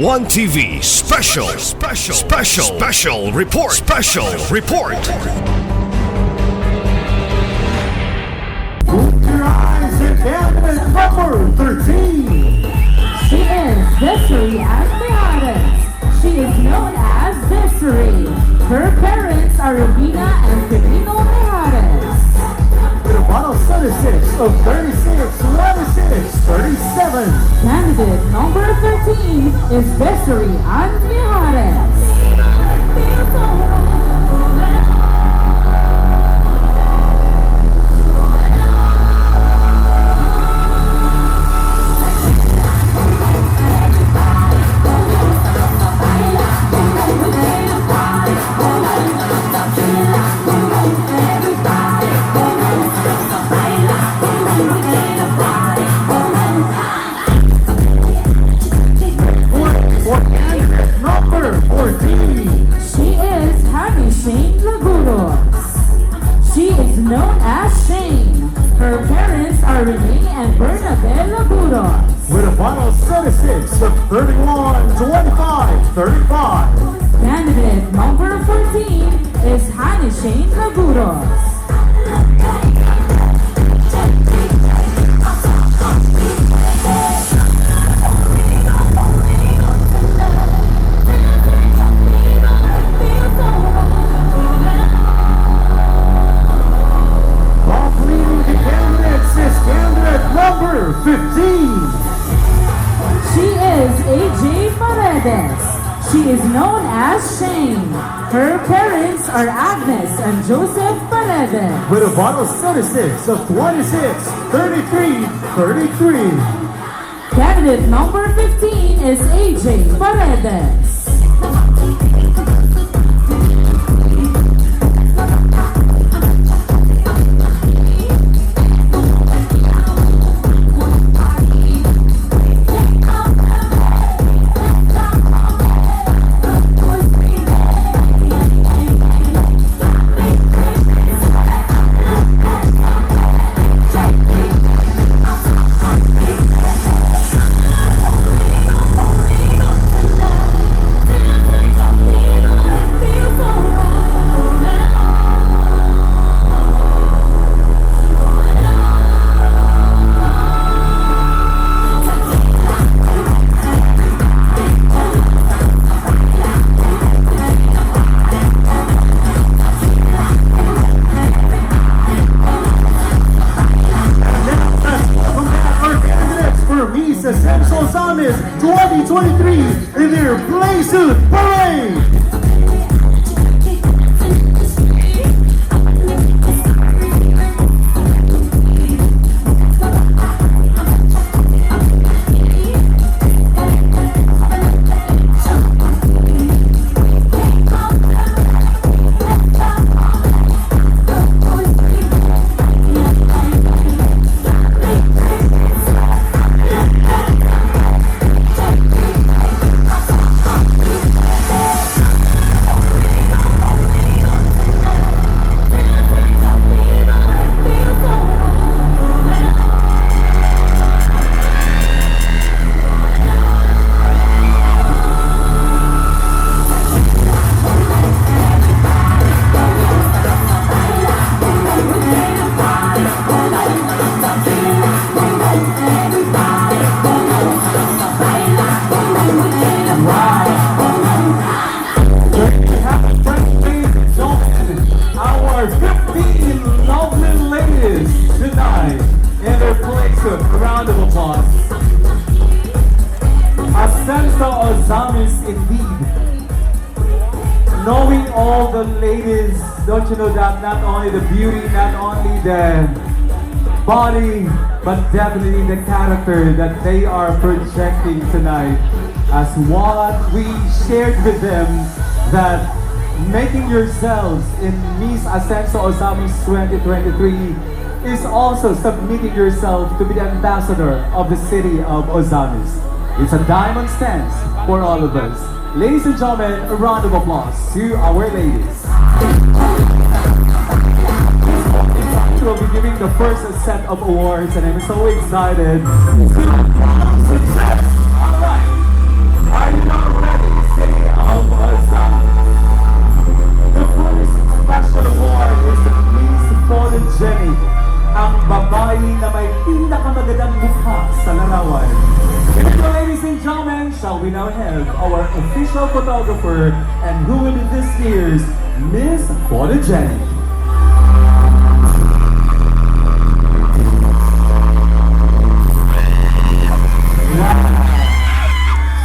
One TV special report. Open your eyes and cabinet number 13. She is Desiree Antejares. She is known as Desiree. Her parents are Rubina and Firino Tejares. With a bottle 76 of 36, 26, 37. Candidate number 13 is Desiree Antejares. Known as Shane. Her parents are Renee and Bernabel Laguros. With a final 76 of 31, 25, 35. Candidate number 14 is Hani Shane Laguros. Number 15. She is AJ Paredes. She is known as Shane. Her parents are Agnes and Joseph Paredes. With a bottle 36 of 26, 33, 33. Candidate number 15 is AJ Paredes. ASENSO OZAMIZ 2023 in their Play Suit Parade! ASENSO OZAMIZ indeed. Knowing all the ladies, don't you know that not only the beauty, not only the body, but definitely the character that they are projecting tonight. As what we shared with them, that making yourselves in Miss ASENSO OZAMIZ 2023 is also submitting yourself to be the ambassador of the city of Ozamiz. It's a diamond stance for all of us. Ladies and gentlemen, a round of applause to our ladies. We'll be giving the first set of awards and I'm so excited. Success! Alright! official photographer and who will be this year's Miss Photogenic.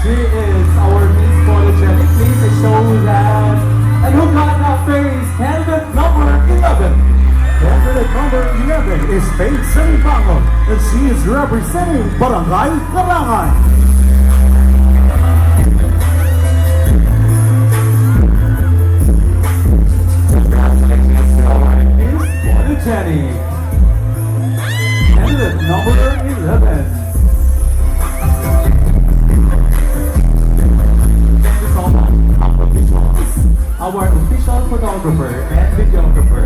She is our Miss Photogenic. Please show that. And who got that face? Candidate number 11. Candidate number 11 is Faith Saribango, and she is representing Barangay Karangan. Miss Photogenic. Candidate number 11. Our official photographer and videographer.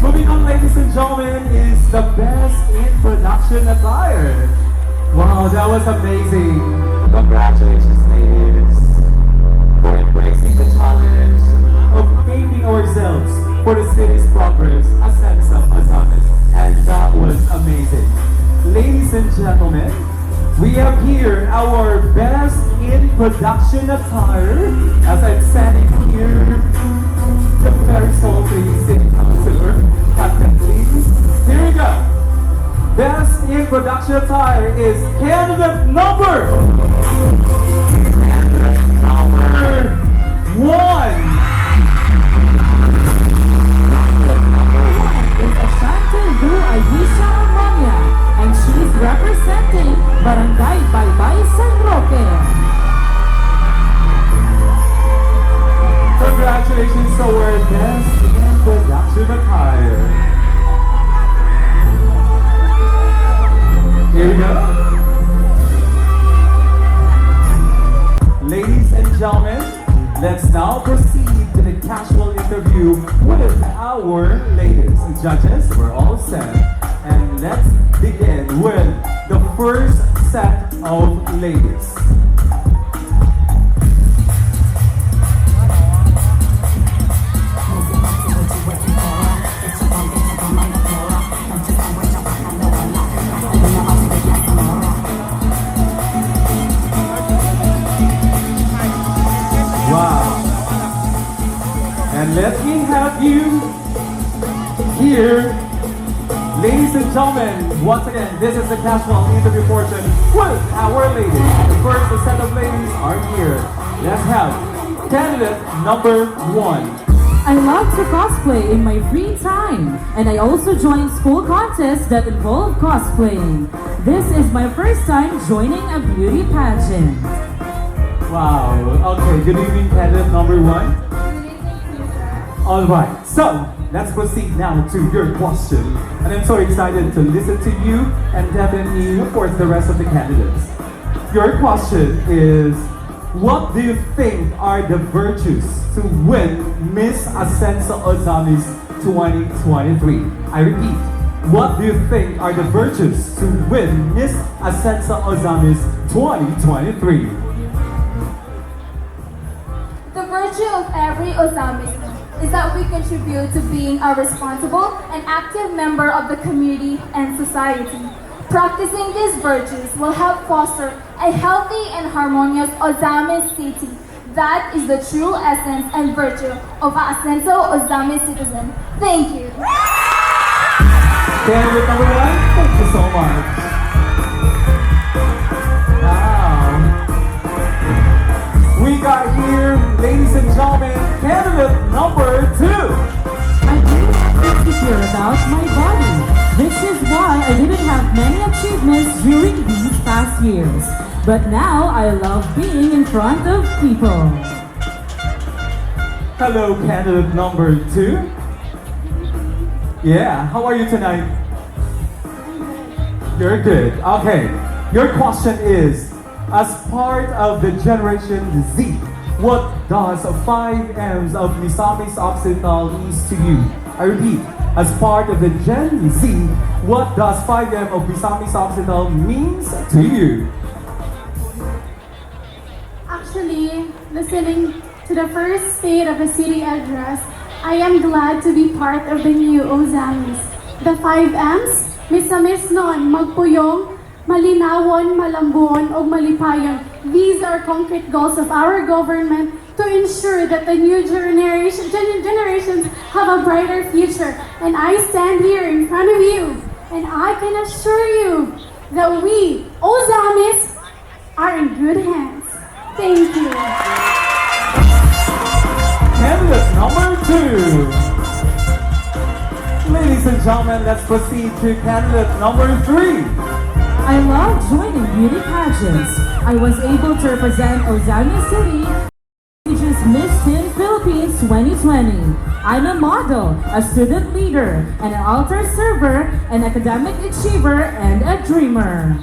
Moving on, ladies and gentlemen, is the best in production attire. Wow, that was amazing. Congratulations, ladies, for embracing the challenge of paving ourselves for the city's progress, ASENSO OZAMIZ, and that was amazing. Ladies and gentlemen, we have here our best in production attire. As I'm standing here, the very sultry city councilor, Captain please. Here we go. Best in production attire is candidate number 1. Is Ashanti Lu Aisha Amanya, and she is representing Barangay Baybay San Roque. Congratulations to our best in production attire. Here we go. Ladies and gentlemen, let's now proceed to the casual interview with our ladies. Judges, we're all set. And let's begin with the first set of ladies. Wow. And let me have you here. Ladies and gentlemen, once again, this is the casual interview portion with our ladies. The first set of ladies are here. Let's have candidate number 1. I love to cosplay in my free time, and I also join school contests that involve cosplaying. This is my first time joining a beauty pageant. Wow. Okay, good evening, candidate number 1. Alright, so let's proceed now to your question. And I'm so excited to listen to you and definitely, of course, the rest of the candidates. Your question is, what do you think are the virtues to win Miss ASENSO OZAMIZ 2023? I repeat, what do you think are the virtues to win Miss ASENSO OZAMIZ 2023? The virtue of every OZAMIZ is that we contribute to being a responsible and active member of the community and society. Practicing these virtues will help foster a healthy and harmonious OZAMIZ city. That is the true essence and virtue of an ASENSO OZAMIZ citizen. Thank you. Candidate number 1, thank you so much. Wow. We got here, ladies and gentlemen, candidate number 2. I didn't have to hear about my body. This is why I didn't have many achievements during these past years. But now I love being in front of people. Hello, candidate number 2. Yeah, how are you tonight? You're good. Okay, your question is, as part of the Generation Z, what does 5 M's of Misamis Occidental means to you? I repeat, as part of the Gen Z, what does 5 M of Misamis Occidental means to you? Actually, listening to the first State of the City address, I am glad to be part of the new OZAMIZ. The 5 M's, misamis noon, magpuyong, malinawon, malambon, o malipayon. These are concrete goals of our government to ensure that the new generations have a brighter future. And I stand here in front of you, and I can assure you that we, OZAMIZ, are in good hands. Thank you. Candidate number 2. Ladies and gentlemen, let's proceed to candidate number 3. I love joining beauty pageants. I was able to represent OZAMIZ City Miss Teen Philippines 2020. I'm a model, a student leader, an altar server, an academic achiever, and a dreamer.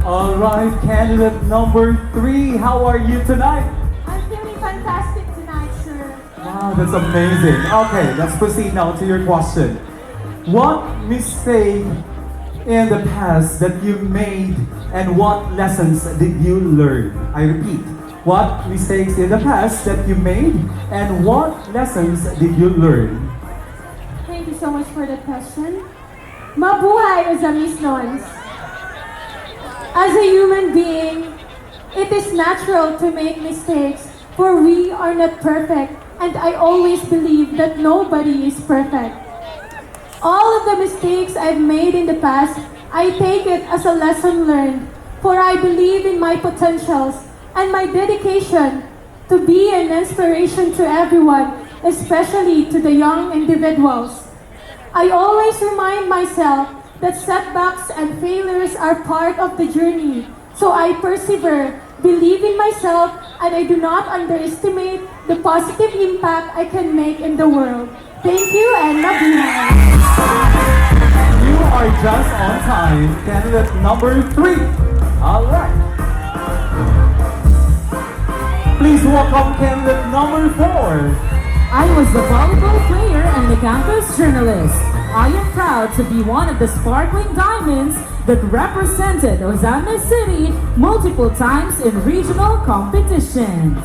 Alright, candidate number 3, how are you tonight? I'm feeling fantastic tonight, sir. Wow, that's amazing. Okay, let's proceed now to your question. What mistake in the past that you made and what lessons did you learn? I repeat, what mistakes in the past that you made and what lessons did you learn? Thank you so much for that question. Mabuhay, OZAMIZNON. As a human being, it is natural to make mistakes, for we are not perfect, and I always believe that nobody is perfect. All of the mistakes I've made in the past, I take it as a lesson learned, for I believe in my potentials and my dedication to be an inspiration to everyone, especially to the young individuals. I always remind myself that setbacks and failures are part of the journey, so I persevere, believe in myself, and I do not underestimate the positive impact I can make in the world. Thank you and mabuhay! You are just on time. Candidate number 3. Alright. Please welcome candidate number 4. I was the volleyball player and the campus journalist. I am proud to be one of the sparkling diamonds that represented OZAMIZ City multiple times in regional competitions.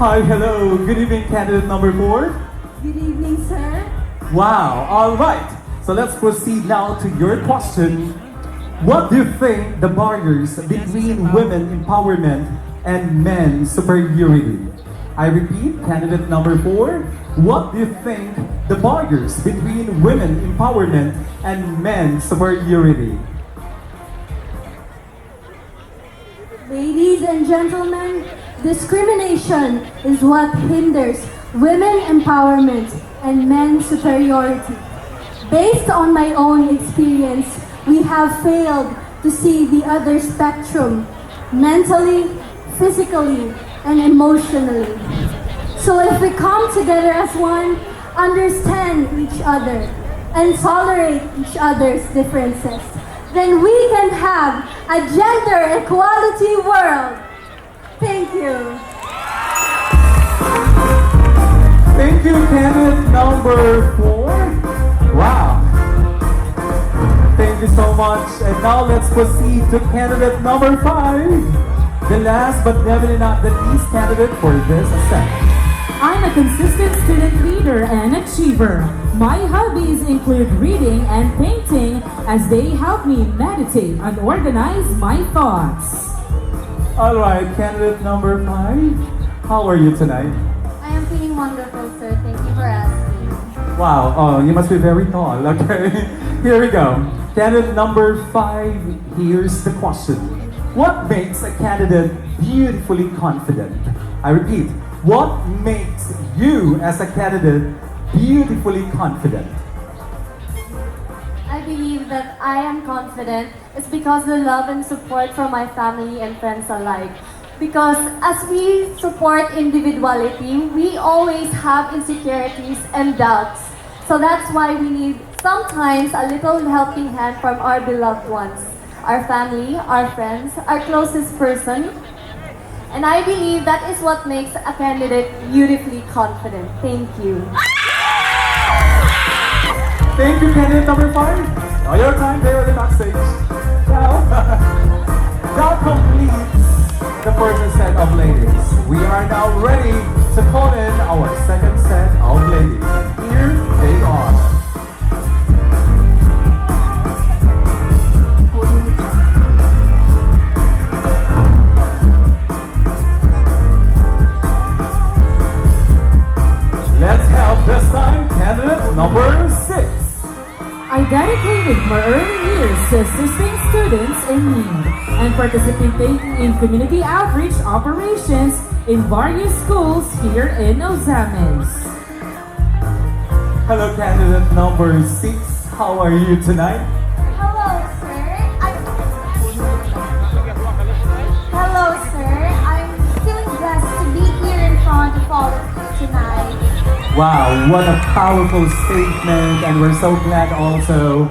Hi, hello. Good evening, candidate number 4. Good evening, sir. Wow, alright. So let's proceed now to your question. What do you think the barriers between women empowerment and men's superiority? I repeat, candidate number 4. What do you think the barriers between women empowerment and men's superiority? Ladies and gentlemen, discrimination is what hinders women empowerment and men's superiority. Based on my own experience, we have failed to see the other spectrum, mentally, physically, and emotionally. So if we come together as one, understand each other, and tolerate each other's differences, then we can have a gender equality world. Thank you. Thank you, candidate number 4. Wow. Thank you so much. And now let's proceed to candidate number 5. The last but definitely not the least candidate for this assembly. I'm a consistent student leader and achiever. My hobbies include reading and painting as they help me meditate and organize my thoughts. Alright, candidate number 5. How are you tonight? I am feeling wonderful, sir. Thank you for asking. Wow, oh, you must be very tall. Okay, here we go. Candidate number 5, here's the question. What makes a candidate beautifully confident? I repeat, what makes you as a candidate beautifully confident? I believe that I am confident is because the love and support from my family and friends alike. Because as we support individuality, we always have insecurities and doubts. So that's why we need sometimes a little helping hand from our beloved ones, our family, our friends, our closest person. And I believe that is what makes a candidate beautifully confident. Thank you. Thank you, candidate number 5. Now your time there on the backstage. Now, that completes the first set of ladies. We are now ready to call in our second set of ladies. Here they are. dedicating my early years to assisting students in need and participating in community outreach operations in various schools here in Ozamiz. Hello, candidate number 6. How are you tonight? Hello, sir. Hello, sir. I'm feeling blessed to be here in front of all of you tonight. Wow, what a powerful statement, and we're so glad also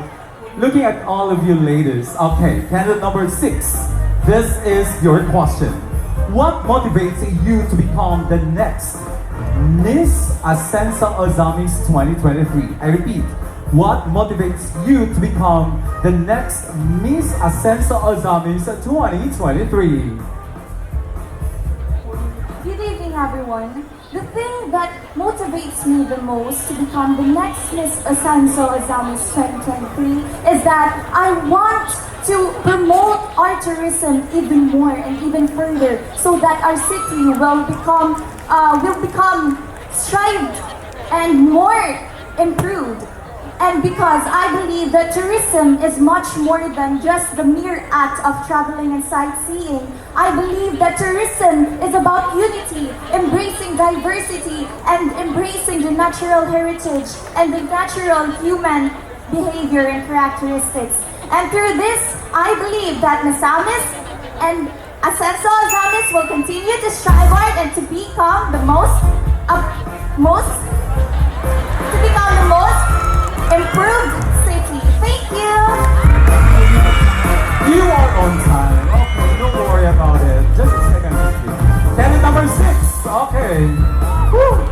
looking at all of you ladies. Okay, candidate number 6. This is your question. What motivates you to become the next Miss ASENSO OZAMIZ 2023? I repeat, what motivates you to become the next Miss ASENSO OZAMIZ 2023? Good evening, everyone. The thing that motivates me the most to become the next Miss ASENSO OZAMIZ 2023 is that I want to promote our tourism even more and even further, so that our city will become strived and more improved. And because I believe that tourism is much more than just the mere act of traveling and sightseeing. I believe that tourism is about unity, embracing diversity, and embracing the natural heritage and the natural human behavior and characteristics. And through this, I believe that Misamis and ASENSO OZAMIZ will continue to strive hard and to become the most improved city. Thank you. You are on time. Okay, don't worry about it. Just a second. Candidate number 6. Okay. Whew.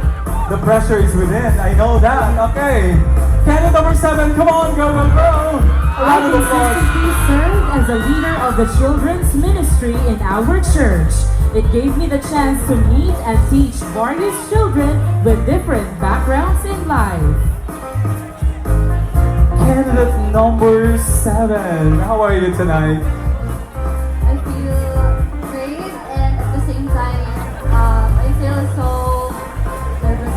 The pressure is within. I know that. Okay. Candidate number 7. Come on, go, go, go. A I round of applause. consistently served as a leader of the children's ministry in our church. It gave me the chance to meet and teach various children with different backgrounds in life. Candidate number 7. How are you tonight? I feel great, and at the same time, I feel so nervous.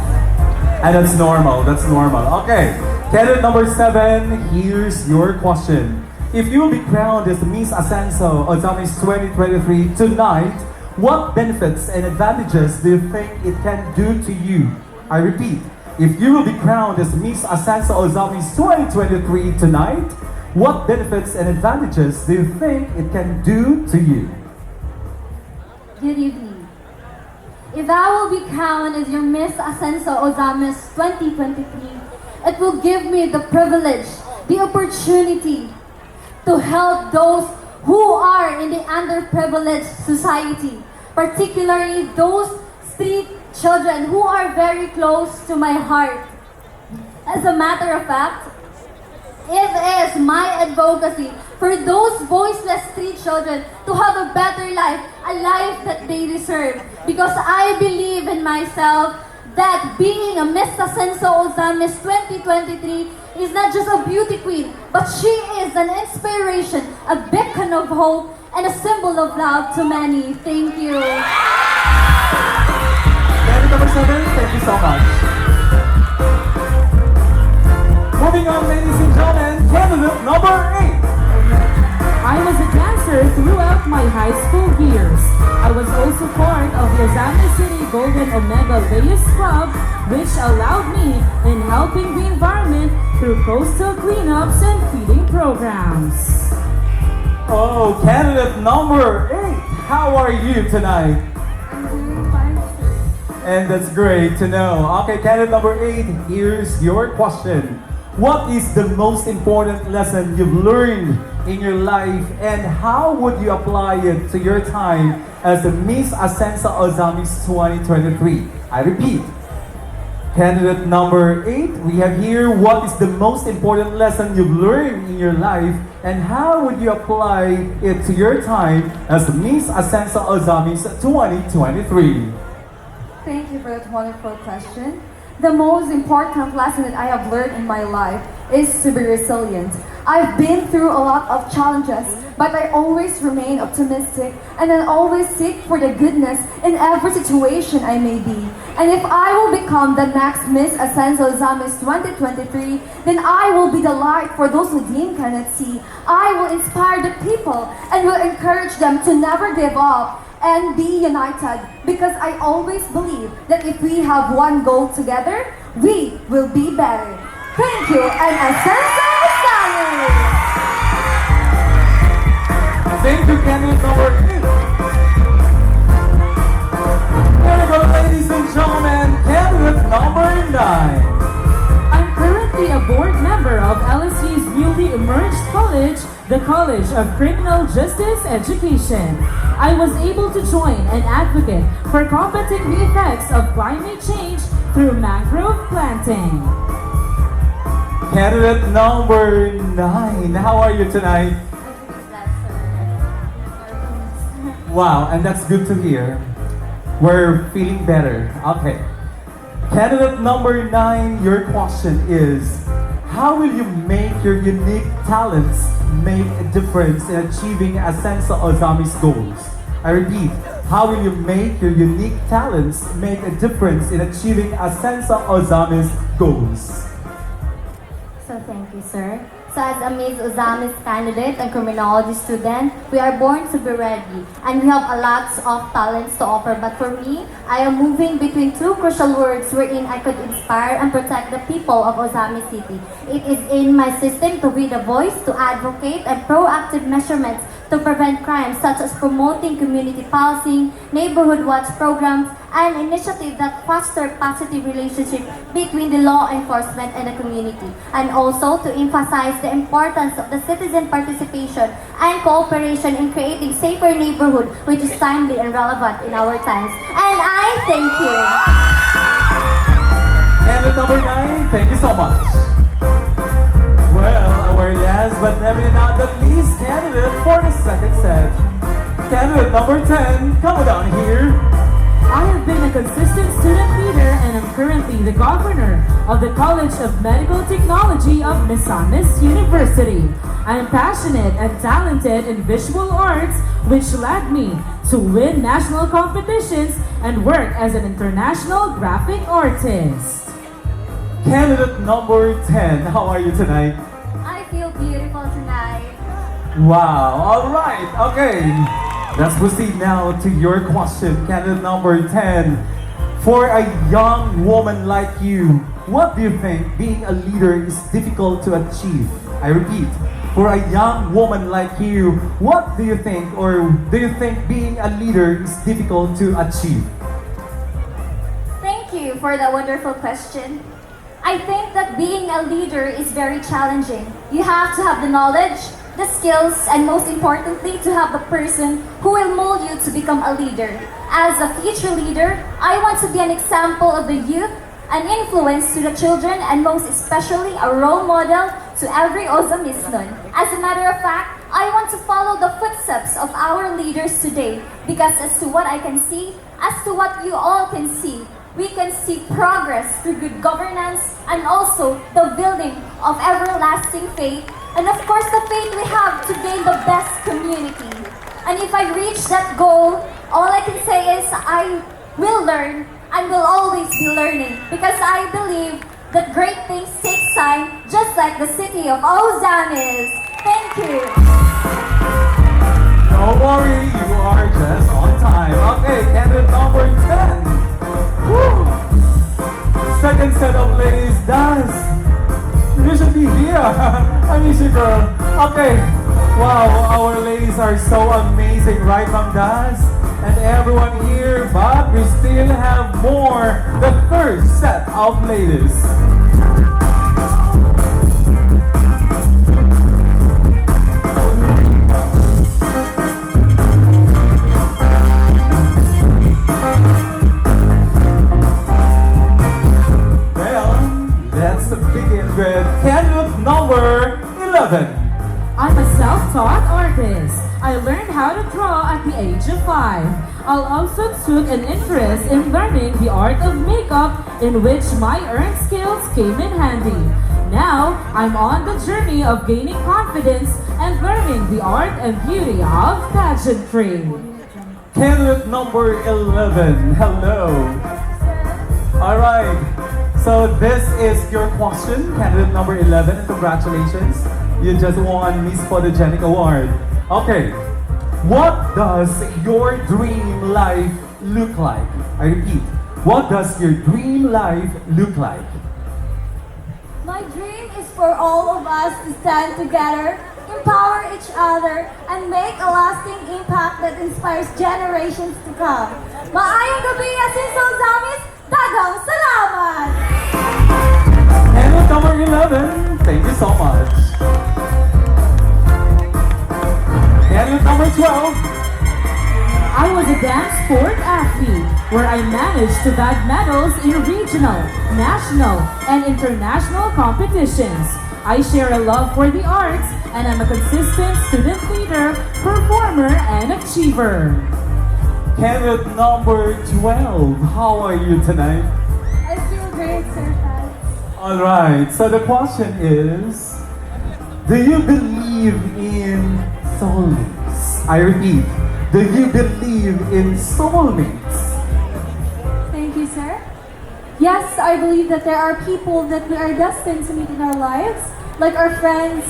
And that's normal. That's normal. Okay. Candidate number 7. Here's your question. If you will be crowned as Miss ASENSO OZAMIZ 2023 tonight, what benefits and advantages do you think it can do to you? I repeat, if you will be crowned as Miss ASENSO OZAMIZ 2023 tonight, what benefits and advantages do you think it can do to you? Good evening. If I will be crowned as your Miss ASENSO OZAMIZ 2023, it will give me the privilege, the opportunity to help those who are in the underprivileged society, particularly those street children who are very close to my heart. As a matter of fact, it is my advocacy for those voiceless street children to have a better life, a life that they deserve. Because I believe in myself that being a Miss ASENSO OZAMIZ 2023 is not just a beauty queen, but she is an inspiration, a beacon of hope, and a symbol of love to many. Thank you. Candidate number 7, thank you so much. Moving on, ladies and gentlemen, candidate number 8. I was a dancer throughout my high school years. I was also part of the Ozamiz City Golden Omega Reyes Club, which allowed me in helping the environment through coastal cleanups and feeding programs. Oh, candidate number 8, how are you tonight? I'm doing fine, sir. And that's great to know. Okay, candidate number 8, here's your question. What is the most important lesson you've learned in your life, and how would you apply it to your time as the Miss ASENSO OZAMIZ 2023? I repeat, candidate number 8, we have here, what is the most important lesson you've learned in your life, and how would you apply it to your time as the Miss ASENSO OZAMIZ 2023? Thank you for that wonderful question. The most important lesson that I have learned in my life is to be resilient. I've been through a lot of challenges, but I always remain optimistic and I always seek for the goodness in every situation I may be. And if I will become the next Miss ASENSO OZAMIZ 2023, then I will be the light for those who deem cannot see. I will inspire the people and will encourage them to never give up and be united, because I always believe that if we have one goal together, we will be better. Thank you, and ASENSO OZAMIZ! Thank you, candidate number 8. There we go, ladies and gentlemen, candidate number 9. I'm currently a board member of LSU's newly emerged college, the College of Criminal Justice Education. I was able to join and advocate for combating the effects of climate change through mangrove planting. Candidate number 9, how are you tonight? Wow, and that's good to hear. We're feeling better. Okay. Candidate number 9, your question is, how will you make your unique talents make a difference in achieving ASENSO OZAMIZ goals? I repeat, how will you make your unique talents make a difference in achieving ASENSO OZAMIZ goals? So thank you, sir. So as a Miss OZAMIZ candidate and criminology student, we are born to be ready and we have a lot of talents to offer. But for me, I am moving between two crucial words wherein I could inspire and protect the people of Ozamiz City. It is in my system to be the voice, to advocate and proactive measurements to prevent crime, such as promoting community policing, neighborhood watch programs, and initiatives that foster positive relationship between the law enforcement and the community, and also to emphasize the importance of the citizen participation and cooperation in creating safer neighborhood, which is timely and relevant in our times. And I thank you. Candidate number 9, thank you so much. Well, our last but definitely not the least candidate for the second set. Candidate number 10, come down here. I have been a consistent student leader and am currently the governor of the College of Medical Technology of Misamis University. I am passionate and talented in visual arts, which led me to win national competitions and work as an international graphic artist. Candidate number 10, how are you tonight? I feel beautiful tonight. Wow, alright, okay. Let's proceed now to your question, candidate number 10. For a young woman like you, what do you think being a leader is difficult to achieve? I repeat, for a young woman like you, what do you think, or do you think being a leader is difficult to achieve? Thank you for the wonderful question. I think that being a leader is very challenging. You have to have the knowledge, the skills, and most importantly, to have the person who will mold you to become a leader. As a future leader, I want to be an example of the youth, an influence to the children, and most especially a role model to every OZAMIZNON. As a matter of fact, I want to follow the footsteps of our leaders today, because as to what I can see, as to what you all can see, we can see progress through good governance and also the building of everlasting faith, and of course the faith we have to gain the best community. And if I reach that goal, all I can say is I will learn and will always be learning, because I believe that great things take time, just like the city of Ozamiz. Thank you. Don't worry, you are just on time. Okay, candidate number 10. Woo. Second set of ladies, dance. You should be here. I miss you, girl. Okay. Wow, our ladies are so amazing right from dance. And everyone here, but we still have more. The third set of ladies. Candidate number 11. I'm a self-taught artist. I learned how to draw at the age of 5. I also took an interest in learning the art of makeup, in which my earned skills came in handy. Now, I'm on the journey of gaining confidence and learning the art and beauty of pageantry. Candidate number 11, hello. Alright, so this is your question, candidate number 11, and congratulations. You just won Miss Photogenic Award. Okay, what does your dream life look like? I repeat, what does your dream life look like? My dream is for all of us to stand together, empower each other, and make a lasting impact that inspires generations to come. Maayong gabi, ASENSO OZAMIZ! Dagang salamat! Candidate number 11, thank you so much. Candidate number 12, I was a dance sport athlete where I managed to bag medals in regional, national, and international competitions. I share a love for the arts and I'm a consistent student leader, performer, and achiever. candidate number 12, how are you tonight? I feel great, Sir Pat. Alright, so the question is, do you believe in soulmates? I repeat, do you believe in soulmates? Thank you, sir. Yes, I believe that there are people that we are destined to meet in our lives, like our friends,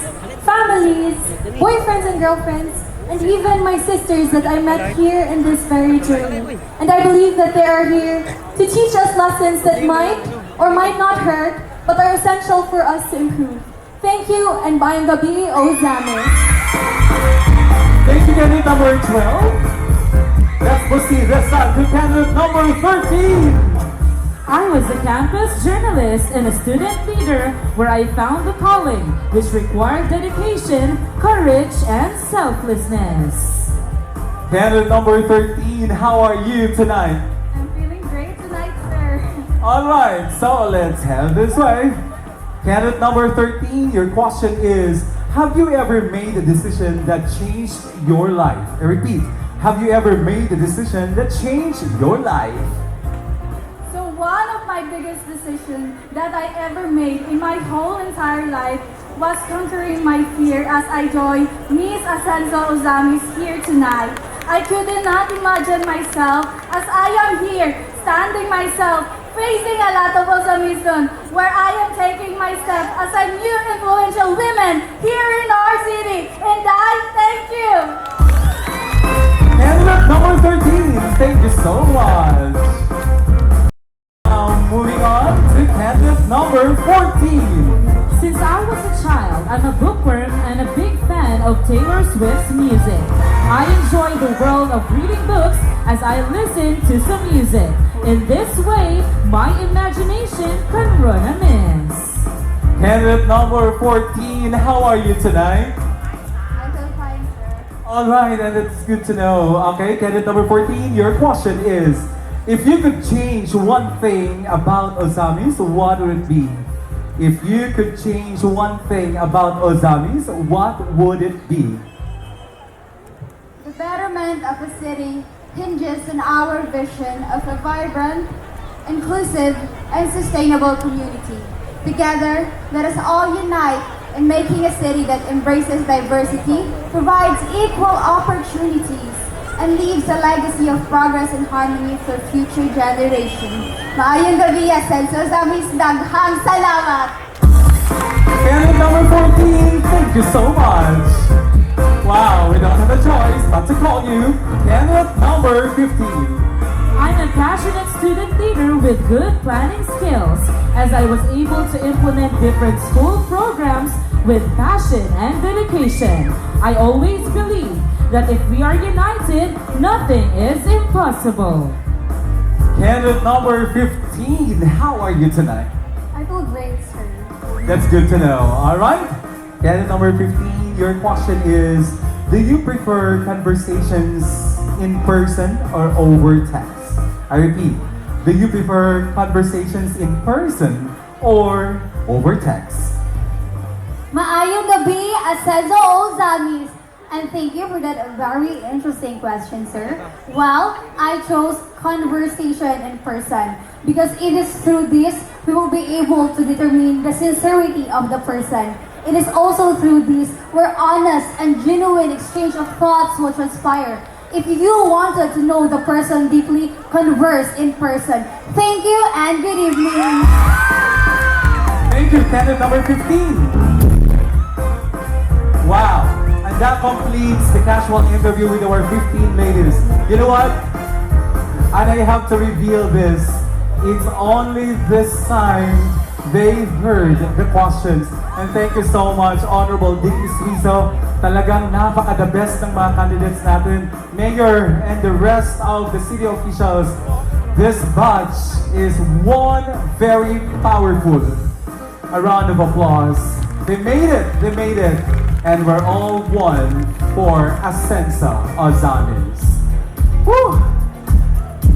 families, boyfriends and girlfriends, and even my sisters that I met here in this very journey. And I believe that they are here to teach us lessons that might or might not hurt, but are essential for us to improve. Thank you, and Bayang Gabi, OZAMIZ. Thank you, candidate number 12. Let's proceed this time to candidate number 13. I was a campus journalist and a student leader where I found the calling, which required dedication, courage, and selflessness. Candidate number 13, how are you tonight? I'm feeling great tonight, sir. Alright, so let's head this way. Candidate number 13, your question is, have you ever made a decision that changed your life? I repeat, have you ever made a decision that changed your life? So one of my biggest decisions that I ever made in my whole entire life was conquering my fear as I joined Miss ASENSO OZAMIZ here tonight. I could not imagine myself as I am here, standing myself, facing a lot of OZAMIZNON, where I am taking my step as a new influential woman here in our city. And I thank you. Candidate number 13, thank you so much. Moving on to candidate number 14. Since I was a child, I'm a bookworm and a big fan of Taylor Swift's music. I enjoy the world of reading books as I listen to some music. In this way, my imagination can run amiss. Candidate number 14, how are you tonight? I feel fine, sir. Alright, and it's good to know. Okay, candidate number 14, your question is, if you could change one thing about OZAMIZ, what would it be? If you could change one thing about OZAMIZ, what would it be? The betterment of a city hinges on our vision of a vibrant, inclusive, and sustainable community. Together, let us all unite in making a city that embraces diversity, provides equal opportunities, and leaves a legacy of progress and harmony for future generations. Maayong gabi, ASENSO OZAMIZ, daghang salamat! Candidate number 14, thank you so much. Wow, we don't have a choice but to call you candidate number 15. I'm a passionate student leader with good planning skills, as I was able to implement different school programs with passion and dedication. I always believe that if we are united, nothing is impossible. Candidate number 15, how are you tonight? I feel great, sir. That's good to know. Alright, candidate number 15, your question is, do you prefer conversations in person or over text? I repeat, do you prefer conversations in person or over text? Maayong gabi, ASENSO OZAMIZ. And thank you for that very interesting question, sir. Well, I chose conversation in person because it is through this we will be able to determine the sincerity of the person. It is also through this where honest and genuine exchange of thoughts will transpire. If you wanted to know the person deeply, converse in person. Thank you and good evening. Thank you, candidate number 15. Wow. And that completes the casual interview with our 15 ladies. You know what? And I have to reveal this. It's only this time they heard the questions. And thank you so much, Honorable Dicky Suizo. Talagang napaka-the best ng mga candidates natin. Mayor and the rest of the city officials. This batch is one very powerful. A round of applause. They made it. They made it. And we're all one for ASENSO OZAMIZ. Woo!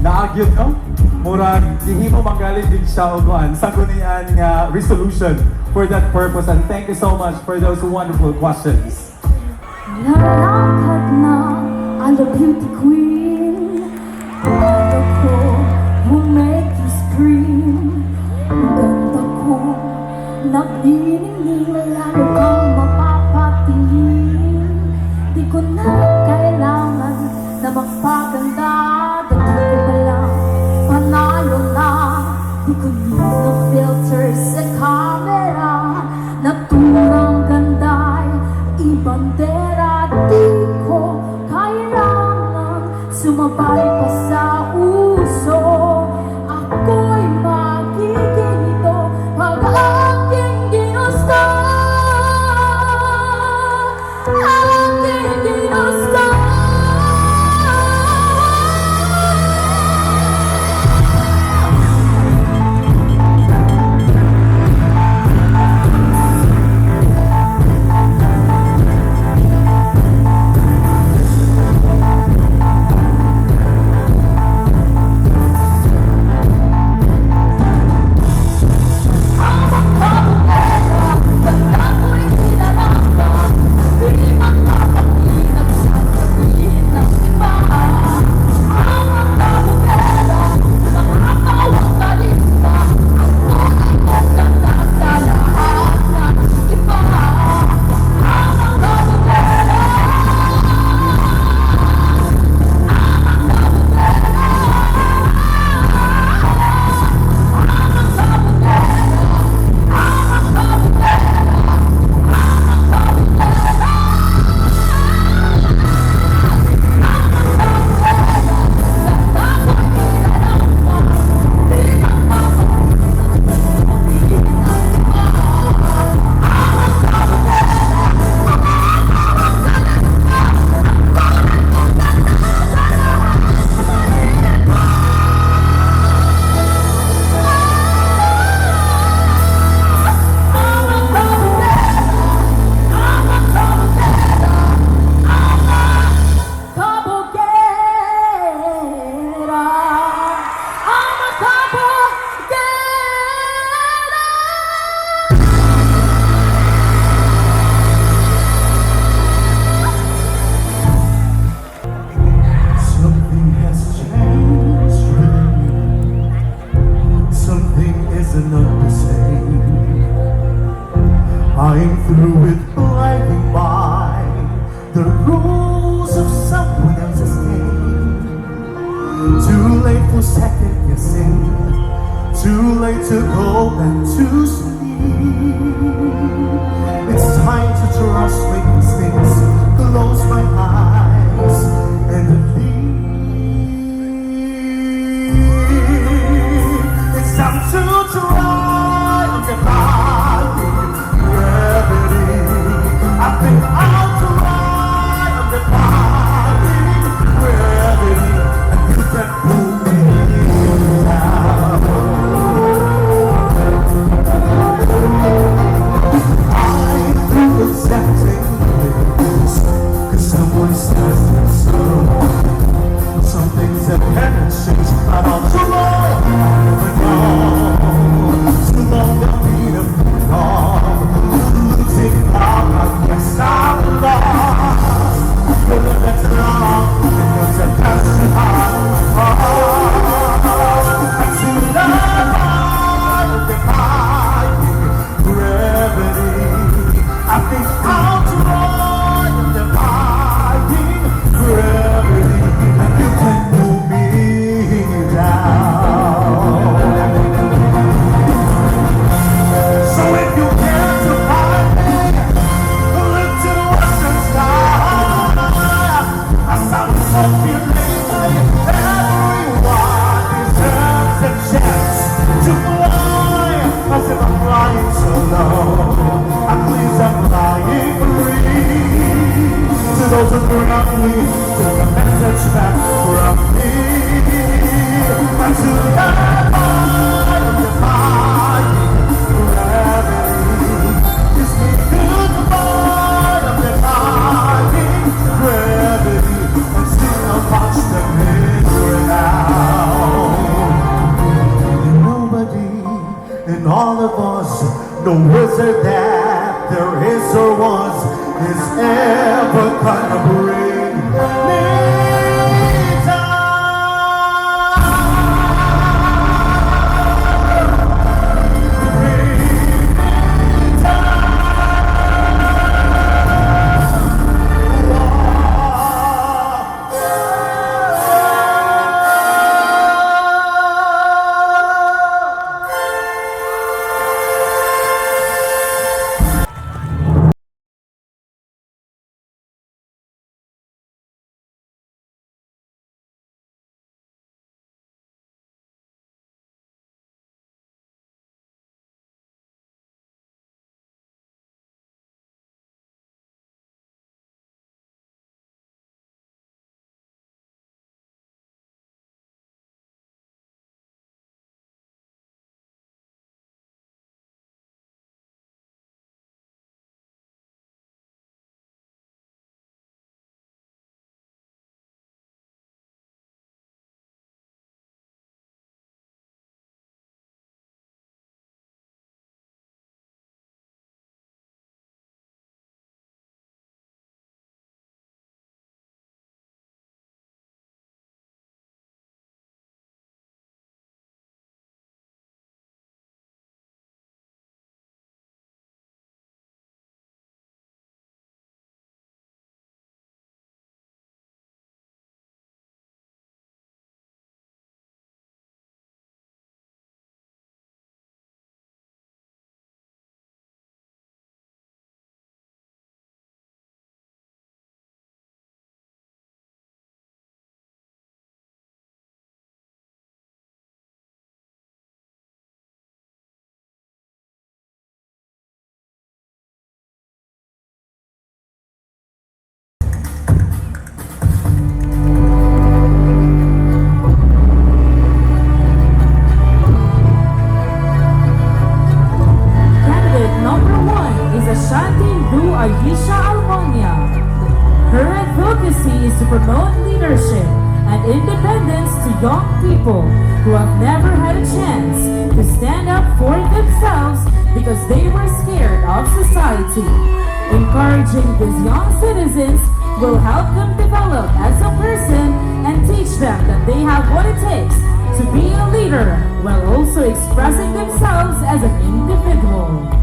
Naagyot, no? Murag, dihimo manggaling din siya o kuan sa kunian nga resolution for that purpose. And thank you so much for those wonderful questions. Lalakad na ang the beauty queen. Ano ko will make you scream. Ang ganda ko, naglining lalo kang mapapatingin. Di ko na kailangan na magpaganda. Dati ko pa lang panalo na. Di ko need no filters sa camera. Naturang ganda'y ibandera. Di ko kailangan sumabay pa sa uso. Ako'y magiging ito pag aking ginusto. Aking ginusto. I'm through with blinding by the rules of someone else's game. Too late for second guessing, too late to go back to sleep. It's time to trust my instincts, close my eyes and believe. It's time to try the body. I think I'll try on the body gravity, and you can pull me down. I'm through accepting this, 'cause someone alone. At least I'm flying free. To those who do not leave, take a message back from me. And to that part of defying gravity, kiss me goodbye of defying gravity, and still I'll watch them live now. Nobody in all of us, no wizard that there is or was, is ever gonna bring me down. Bring me down. promote leadership and independence to young people who have never had a chance to stand up for themselves because they were scared of society. Encouraging these young citizens will help them develop as a person and teach them that they have what it takes to be a leader while also expressing themselves as an individual.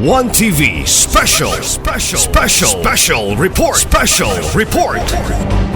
One TV special report.